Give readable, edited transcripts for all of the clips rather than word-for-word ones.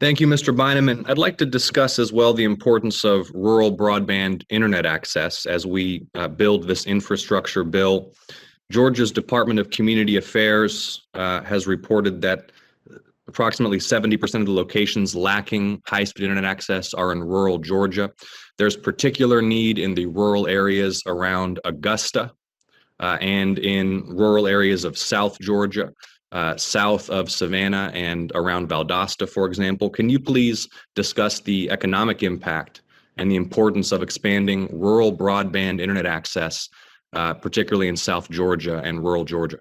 Thank you, Mr. Bynum. And I'd like to discuss as well the importance of rural broadband internet access as we build this infrastructure bill. Georgia's Department of Community Affairs has reported that approximately 70% of the locations lacking high-speed internet access are in rural Georgia. There's particular need in the rural areas around Augusta and in rural areas of South Georgia, south of Savannah and around Valdosta, for example. Can you please discuss the economic impact and the importance of expanding rural broadband internet access, particularly in South Georgia and rural Georgia?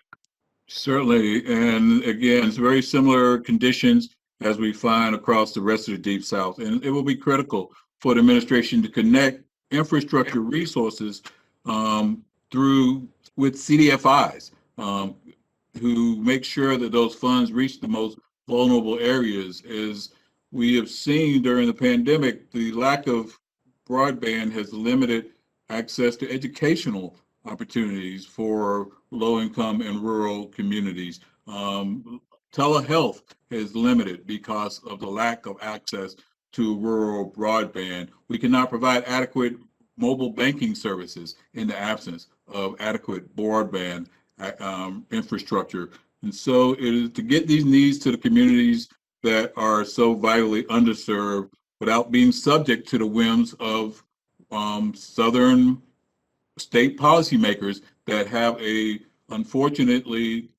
Certainly, and again, it's very similar conditions as we find across the rest of the Deep South, and it will be critical for the administration to connect infrastructure resources through with CDFIs, who make sure that those funds reach the most vulnerable areas. As we have seen during the pandemic, the lack of broadband has limited access to educational opportunities for low-income and rural communities. Telehealth is limited because of the lack of access to rural broadband. We cannot provide adequate mobile banking services in the absence of adequate broadband infrastructure. And so it is to get these needs to the communities that are so vitally underserved without being subject to the whims of Southern state policymakers that have a unfortunately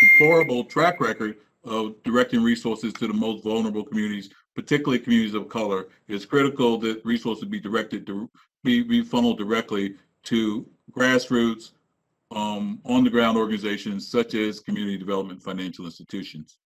deplorable track record of directing resources to the most vulnerable communities, particularly communities of color. It's critical that resources be directed to be funneled directly to grassroots, on the ground organizations such as community development financial institutions.